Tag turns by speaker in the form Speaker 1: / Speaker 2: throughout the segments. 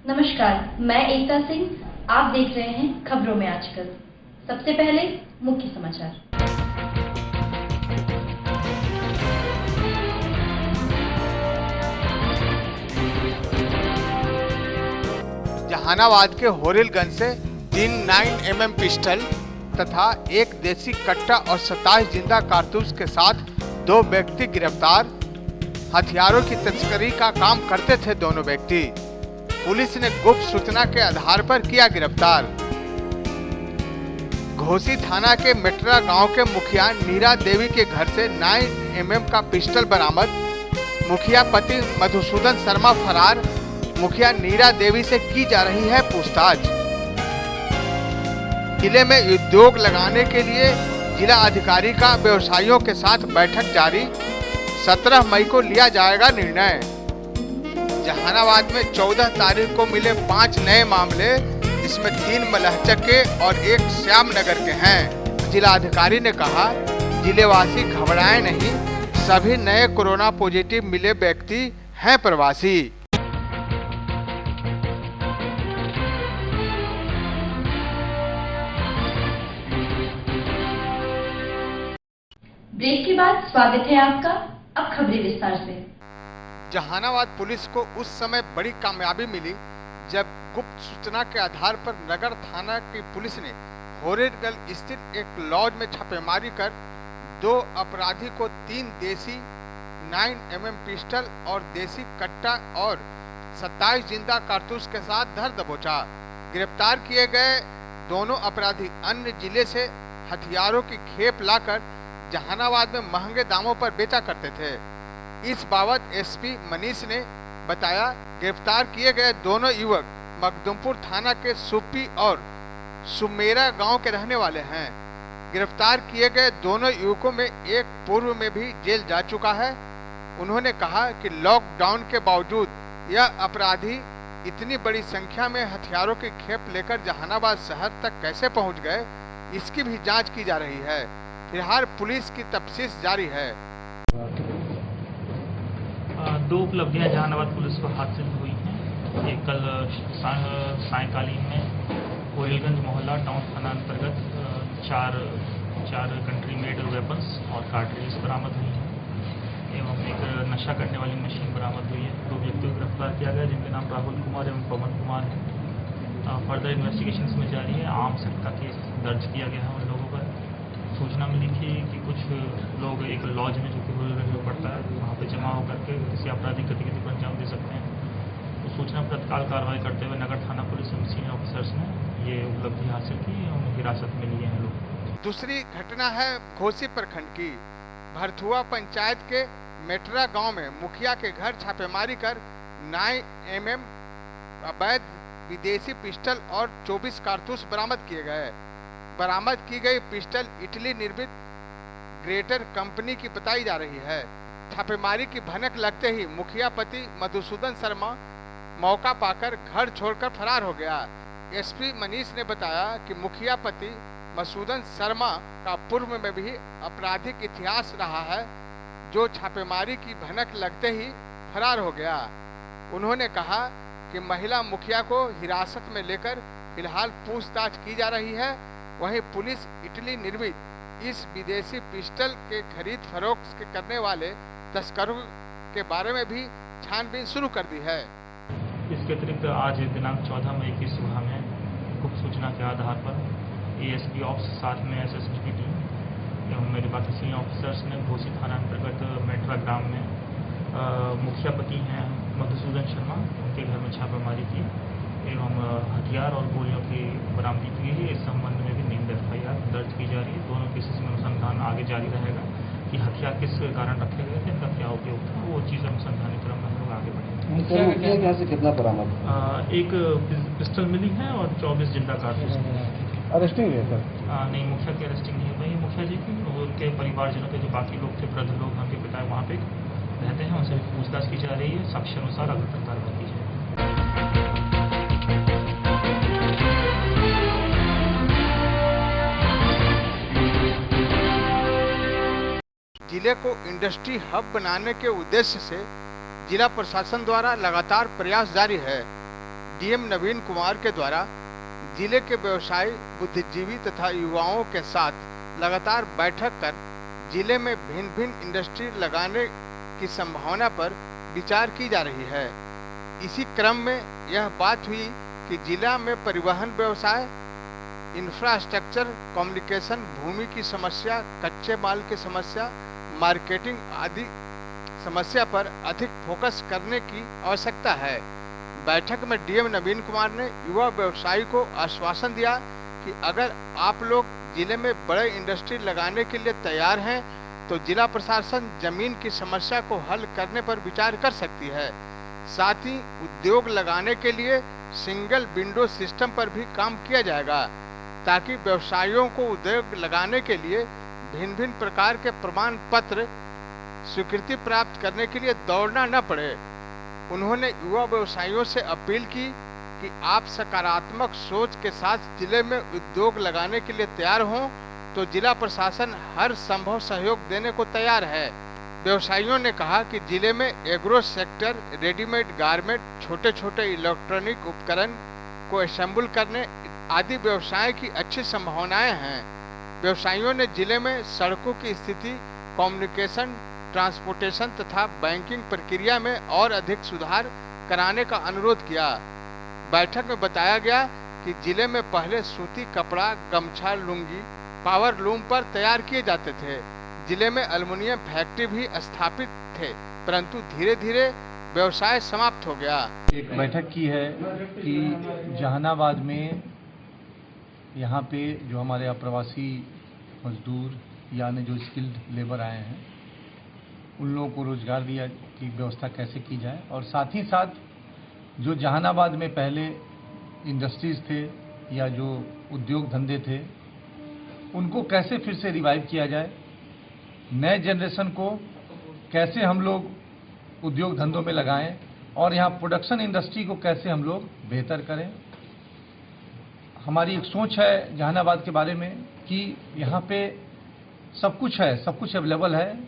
Speaker 1: नमस्कार, मैं एकता सिंह। आप देख रहे हैं खबरों में आजकल। सबसे पहले मुख्य समाचार।
Speaker 2: जहानाबाद के होरिलगंज से 3 9mm पिस्टल तथा एक देसी कट्टा और 27 जिंदा कारतूस के साथ 2 व्यक्ति गिरफ्तार। हथियारों की तस्करी का काम करते थे दोनों व्यक्ति। पुलिस ने गुप्त सूचना के आधार पर किया गिरफ्तार। घोसी थाना के मेटरा गांव के मुखिया नीरा देवी के घर से 9mm का पिस्टल बरामद। मुखिया पति मधुसूदन शर्मा फरार। मुखिया नीरा देवी से की जा रही है पूछताछ। जिले में उद्योग लगाने के लिए जिला अधिकारी का व्यवसायियों के साथ बैठक जारी। 17 मई को लिया जाएगा निर्णय। जहानाबाद में 14 तारीख को मिले 5 नए मामले, जिसमें 3 मलहचक के और 1 श्यामनगर के हैं। जिला अधिकारी ने कहा, जिलेवासी घबराएं नहीं, सभी नए कोरोना पॉजिटिव मिले व्यक्ति हैं प्रवासी।
Speaker 1: ब्रेक के बाद स्वागत है आपका। अब खबरें विस्तार से।
Speaker 2: जहानाबाद पुलिस को उस समय बड़ी कामयाबी मिली जब गुप्त सूचना के आधार पर नगर थाना की पुलिस ने होरिलगंज स्थित एक लॉज में छापेमारी कर 2 अपराधी को 3 देसी 9mm पिस्टल और देसी कट्टा और 27 जिंदा कारतूस के साथ धर दबोचा। गिरफ्तार किए गए दोनों अपराधी अन्य जिले से हथियारों की खेप लाकर जहानाबाद में महंगे दामों पर बेचा करते थे। इस बाबत एसपी मनीष ने बताया, गिरफ्तार किए गए दोनों युवक मखदुमपुर थाना के सुप्पी और सुमेरा गांव के रहने वाले हैं। गिरफ्तार किए गए दोनों युवकों में एक पूर्व में भी जेल जा चुका है। उन्होंने कहा कि लॉकडाउन के बावजूद यह अपराधी इतनी बड़ी संख्या में हथियारों की खेप लेकर जहानाबाद शहर तक कैसे पहुंच गए, इसकी भी जांच की जा रही है। फिलहाल पुलिस की तफ्तीश जारी है।
Speaker 3: 2 उपलब्धियां जहानाबाद पुलिस को हासिल हुई हैं। एक कल सायंकालीन में होरिलगंज मोहल्ला टाउन थाना अंतर्गत 4 कंट्री मेड वेपन्स और कार्ट्रिज बरामद हुई हैं एवं एक नशा करने वाली मशीन बरामद हुई है। 2 व्यक्तियों को गिरफ्तार किया गया, जिनके नाम राहुल कुमार एवं पवन कुमार हैं। फर्दर इन्वेस्टिगेशंस में जारी है। आम सट्टा केस दर्ज किया गया है उन लोगों पर। सूचना मिली थी कि कुछ लोग एक लॉज में जो कि होरिलगंज में पड़ता है, वहाँ पे जमा होकर के किसी आपराधिक गतिविधि को अंजाम दे सकते हैं। तो सूचना पर तत्काल कार्रवाई करते हुए नगर थाना पुलिस एवं सीनियर ऑफिसर्स ने ये उपलब्धि हासिल की और हिरासत में लिए हैं लोग।
Speaker 2: दूसरी घटना है घोसी प्रखंड की। भरथुआ पंचायत के मेटरा गांव में मुखिया के घर छापेमारी कर 9mm अवैध विदेशी पिस्टल और 24 कारतूस बरामद किए गए। बरामद की गई पिस्टल इटली निर्मित ग्रेटर कंपनी की बताई जा रही है। छापेमारी की भनक लगते ही मुखिया पति मधुसूदन शर्मा मौका पाकर घर छोड़कर फरार हो गया। एसपी मनीष ने बताया कि मुखिया पति मधुसूदन शर्मा का पूर्व में भी आपराधिक इतिहास रहा है, जो छापेमारी की भनक लगते ही फरार हो गया। उन्होंने कहा कि महिला मुखिया को हिरासत में लेकर फिलहाल पूछताछ की जा रही है। वहीं पुलिस इटली निर्मित इस विदेशी पिस्टल के खरीद फरोख्त के करने वाले तस्करों के बारे में भी छानबीन शुरू कर दी है।
Speaker 3: इसके अतिरिक्त आज दिनांक 14 मई की सुबह में गुप्त सूचना के आधार पर एएसपी ऑप्स साथ में एसएसपी की टीम एवं मेरे बाकी सीनियर ऑफिसर्स ने घोसी थाना अंतर्गत मेटरा ग्राम में मुखिया पति हैं मधुसूदन शर्मा, उनके घर में छापेमारी की एवं हथियार और गोलियों की बरामदी की गई है। इस संबंध में भी नींद एफआईआर दर्ज की जा रही है। दोनों केसेस में अनुसंधान आगे जारी रहेगा कि हथियार किस कारण रखे गए थे, इनका क्या उपयोग था, वो चीज़ अनुसंधान क्रम में हम लोग आगे बढ़ेंगे।
Speaker 4: से कितना बरामद?
Speaker 3: एक पिस्टल मिली है और 24 जिंदा कारतूस।
Speaker 4: अरेस्टिंग है सर?
Speaker 3: नहीं, मुखिया की अरेस्टिंग नहीं हुई। मुखिया जी की उनके परिवारजनों के जो बाकी लोग थे, वृद्ध लोग, उनके पिता वहाँ पे रहते हैं, उनसे पूछताछ की जा रही है। साक्ष्य अनुसार आगे तक कार्रवाई की जाएगी।
Speaker 2: जिले को इंडस्ट्री हब बनाने के उद्देश्य से जिला प्रशासन द्वारा लगातार प्रयास जारी है। डीएम नवीन कुमार के द्वारा जिले के व्यवसायी, बुद्धिजीवी तथा युवाओं के साथ लगातार बैठक कर जिले में भिन्न भिन्न इंडस्ट्री लगाने की संभावना पर विचार की जा रही है। इसी क्रम में यह बात हुई कि जिला में परिवहन व्यवसाय, इंफ्रास्ट्रक्चर, कम्युनिकेशन, भूमि की समस्या, कच्चे माल की समस्या, मार्केटिंग आदि समस्या पर अधिक फोकस करने की आवश्यकता है। बैठक में डीएम नवीन कुमार ने युवा व्यवसायी को आश्वासन दिया कि अगर आप लोग जिले में बड़े इंडस्ट्री लगाने के लिए तैयार हैं तो जिला प्रशासन जमीन की समस्या को हल करने पर विचार कर सकती है। साथ ही उद्योग लगाने के लिए सिंगल विंडो सिस्टम पर भी काम किया जाएगा ताकि व्यवसायियों को उद्योग लगाने के लिए भिन्न भिन्न प्रकार के प्रमाण पत्र स्वीकृति प्राप्त करने के लिए दौड़ना न पड़े। उन्होंने युवा व्यवसायियों से अपील की कि आप सकारात्मक सोच के साथ जिले में उद्योग लगाने के लिए तैयार हों तो जिला प्रशासन हर संभव सहयोग देने को तैयार है। व्यवसायियों ने कहा कि जिले में एग्रो सेक्टर, रेडीमेड गारमेंट, छोटे छोटे इलेक्ट्रॉनिक उपकरण को असेंबल करने आदि व्यवसाय की अच्छी संभावनाएं हैं। व्यवसायियों ने जिले में सड़कों की स्थिति, कम्युनिकेशन, ट्रांसपोर्टेशन तथा बैंकिंग प्रक्रिया में और अधिक सुधार कराने का अनुरोध किया। बैठक में बताया गया कि जिले में पहले सूती कपड़ा, गमछा, लुंगी पावर लूम पर तैयार किए जाते थे। जिले में एल्युमिनियम फैक्ट्री भी स्थापित थे, परंतु धीरे धीरे व्यवसाय समाप्त हो गया।
Speaker 5: एक बैठक की है कि जहानाबाद में यहाँ पे जो हमारे अप्रवासी मजदूर यानी जो स्किल्ड लेबर आए हैं उन लोगों को रोजगार दिया की व्यवस्था कैसे की जाए, और साथ ही साथ जो जहानाबाद में पहले इंडस्ट्रीज़ थे या जो उद्योग धंधे थे उनको कैसे फिर से रिवाइव किया जाए, नए जनरेशन को कैसे हम लोग उद्योग धंधों में लगाएं और यहाँ प्रोडक्शन इंडस्ट्री को कैसे हम लोग बेहतर करें। हमारी एक सोच है जहानाबाद के बारे में कि यहाँ पे सब कुछ है, सब कुछ अवेलेबल है,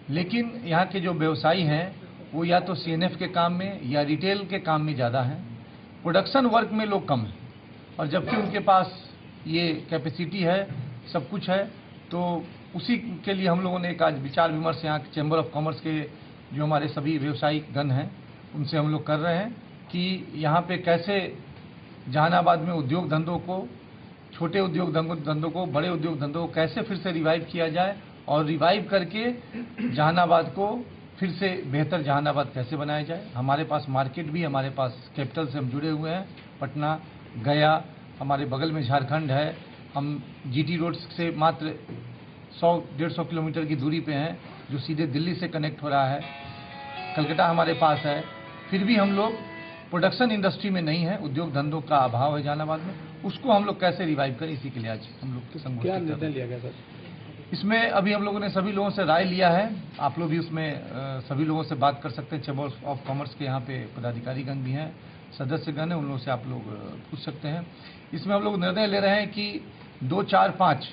Speaker 5: लेकिन यहाँ के जो व्यवसायी हैं वो या तो सीएनएफ के काम में या रिटेल के काम में ज़्यादा हैं, प्रोडक्शन वर्क में लोग कम हैं, और जबकि उनके पास ये कैपेसिटी है, सब कुछ है। तो उसी के लिए हम लोगों ने एक आज विचार विमर्श यहाँ के चैम्बर ऑफ कॉमर्स के जो हमारे सभी व्यवसायिक गण हैं उनसे हम लोग कर रहे हैं कि यहाँ पे कैसे जहानाबाद में उद्योग धंधों को, छोटे उद्योग धंधों को, बड़े उद्योग धंधों को कैसे फिर से रिवाइव किया जाए और रिवाइव करके जहानाबाद को फिर से बेहतर जहानाबाद कैसे बनाया जाए। हमारे पास मार्केट भी, हमारे पास कैपिटल से हम जुड़े हुए हैं, पटना, गया, हमारे बगल में झारखंड है, हम जीटी रोड से मात्र 100-150 किलोमीटर की दूरी पे हैं जो सीधे दिल्ली से कनेक्ट हो रहा है, कलकत्ता हमारे पास है, फिर भी हम लोग प्रोडक्शन इंडस्ट्री में नहीं है, उद्योग धंधों का अभाव है जहानाबाद में, उसको हम लोग कैसे रिवाइव करें, इसी के लिए आज हम लोग
Speaker 4: क्या निर्णय लिया गया सर?
Speaker 5: इसमें अभी हम लोगों ने सभी लोगों से राय लिया है, आप लोग भी उसमें सभी लोगों से बात कर सकते हैं। चैम्बर ऑफ कॉमर्स के यहाँ पे पदाधिकारीगण भी हैं, सदस्यगण हैं, उन लोगों से आप लोग पूछ सकते हैं। इसमें हम लोग निर्णय ले रहे हैं कि 2, 4, 5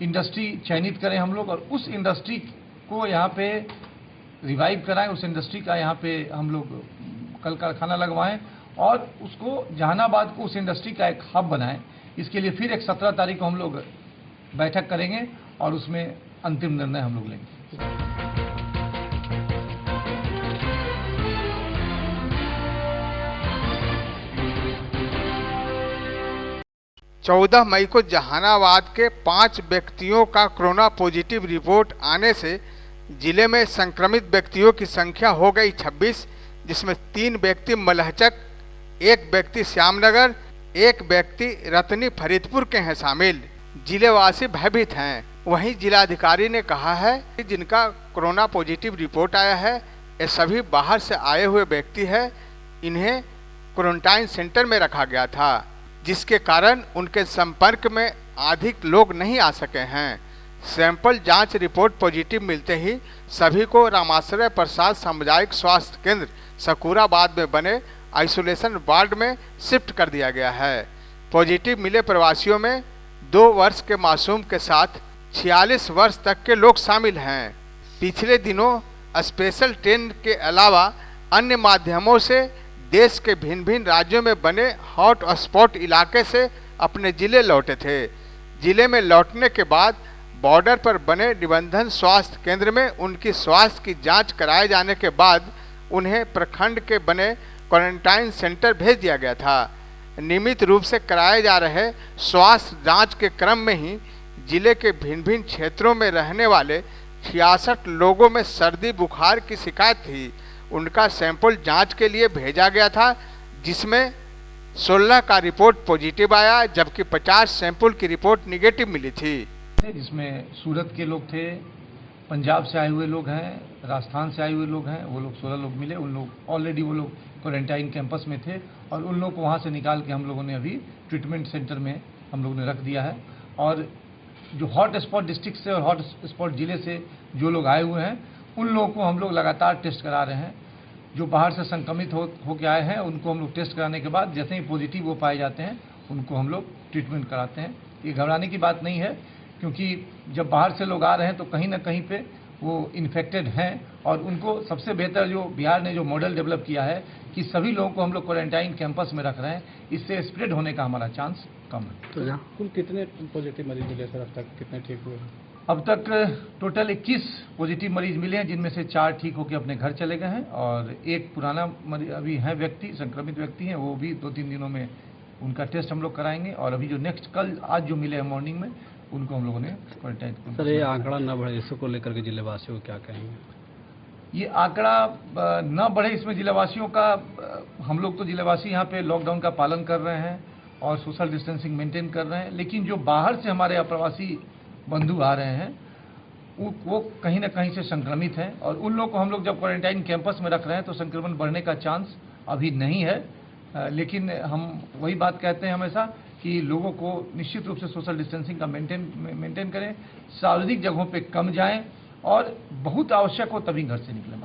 Speaker 5: इंडस्ट्री चयनित करें हम लोग और उस इंडस्ट्री को यहाँ पे रिवाइव कराएं, उस इंडस्ट्री का यहाँ पे हम लोग कल कारखाना लगवाएं और उसको जहानाबाद को उस इंडस्ट्री का एक हब बनाएं। इसके लिए फिर एक 17 तारीख को हम लोग बैठक करेंगे और उसमें अंतिम निर्णय हम लोग लेंगे।
Speaker 2: 14 मई को जहानाबाद के 5 व्यक्तियों का कोरोना पॉजिटिव रिपोर्ट आने से जिले में संक्रमित व्यक्तियों की संख्या हो गई 26, जिसमें 3 व्यक्ति मलहचक, 1 व्यक्ति श्यामनगर, 1 व्यक्ति रतनी फरीदपुर के हैं शामिल। जिलेवासी भयभीत हैं। वहीं जिलाधिकारी ने कहा है कि जिनका कोरोना पॉजिटिव रिपोर्ट आया है ये सभी बाहर से आए हुए व्यक्ति हैं, इन्हें क्वारंटाइन सेंटर में रखा गया था, जिसके कारण उनके संपर्क में अधिक लोग नहीं आ सके हैं। सैंपल जांच रिपोर्ट पॉजिटिव मिलते ही सभी को रामाश्रय प्रसाद सामुदायिक स्वास्थ्य केंद्र सकूराबाद में बने आइसोलेशन वार्ड में शिफ्ट कर दिया गया है। पॉजिटिव मिले प्रवासियों में 2 वर्ष के मासूम के साथ 46 वर्ष तक के लोग शामिल हैं। पिछले दिनों स्पेशल ट्रेन के अलावा अन्य माध्यमों से देश के भिन्न भिन्न राज्यों में बने हॉट स्पॉट इलाके से अपने जिले लौटे थे। जिले में लौटने के बाद बॉर्डर पर बने निबंधन स्वास्थ्य केंद्र में उनकी स्वास्थ्य की जांच कराए जाने के बाद उन्हें प्रखंड के बने क्वारंटाइन सेंटर भेज दिया गया था। नियमित रूप से कराए जा रहे स्वास्थ्य जांच के क्रम में ही जिले के भिन्न भिन्न क्षेत्रों में रहने वाले 66 लोगों में सर्दी बुखार की शिकायत थी। उनका सैंपल जांच के लिए भेजा गया था, जिसमें 16 का रिपोर्ट पॉजिटिव आया, जबकि 50 सैंपल की रिपोर्ट निगेटिव मिली थी।
Speaker 5: जिसमें सूरत के लोग थे, पंजाब से आए हुए लोग हैं, राजस्थान से आए हुए लोग हैं, वो लोग 16 लोग मिले। उन लोग ऑलरेडी वो लोग क्वारंटाइन कैंपस में थे और उन लोगों को वहाँ से निकाल के हम लोगों ने अभी ट्रीटमेंट सेंटर में हम लोगों ने रख दिया है। और जो हॉट स्पॉट डिस्ट्रिक्ट से और हॉट स्पॉट ज़िले से जो लोग आए हुए हैं उन लोगों को हम लोग लगातार टेस्ट करा रहे हैं। जो बाहर से संक्रमित हो के आए हैं उनको हम लोग टेस्ट कराने के बाद जैसे ही पॉजिटिव वो पाए जाते हैं उनको हम लोग ट्रीटमेंट कराते हैं। ये घबराने की बात नहीं है, क्योंकि जब बाहर से लोग आ रहे हैं तो कहीं ना कहीं पे वो इन्फेक्टेड हैं और उनको सबसे बेहतर जो बिहार ने जो मॉडल डेवलप किया है कि सभी लोगों को हम लोग क्वारंटाइन कैंपस में रख रहे हैं, इससे स्प्रेड होने का हमारा चांस कम है।
Speaker 4: तो कुल कितने पॉजिटिव मरीज मिले सर अब तक, कितने ठीक हुए?
Speaker 5: अब तक टोटल 21 पॉजिटिव मरीज मिले हैं, जिनमें से 4 ठीक होकर अपने घर चले गए हैं और एक पुराना मरीज अभी है व्यक्ति, संक्रमित व्यक्ति हैं, वो भी 2-3 दिनों में उनका टेस्ट हम लोग कराएंगे। और अभी जो नेक्स्ट कल आज जो मिले हैं मॉर्निंग में उनको हम लोगों ने क्वारंटाइन।
Speaker 4: सर ये आंकड़ा न बढ़े, इसको लेकर के जिलेवासियों को क्या कहेंगे?
Speaker 5: ये आंकड़ा न बढ़े, इसमें जिलेवासियों का हम लोग तो जिलेवासी यहाँ पे लॉकडाउन का पालन कर रहे हैं और सोशल डिस्टेंसिंग मेंटेन कर रहे हैं, लेकिन जो बाहर से हमारे अप्रवासी बंधु आ रहे हैं वो कहीं ना कहीं से संक्रमित हैं और उन लोगों को हम लोग जब क्वारंटाइन कैंपस में रख रहे हैं तो संक्रमण बढ़ने का चांस अभी नहीं है। लेकिन हम वही बात कहते हैं हमेशा कि लोगों को निश्चित रूप से सोशल डिस्टेंसिंग का मेंटेन करें, सार्वजनिक जगहों पे कम जाएं और बहुत आवश्यक हो तभी घर से निकलें।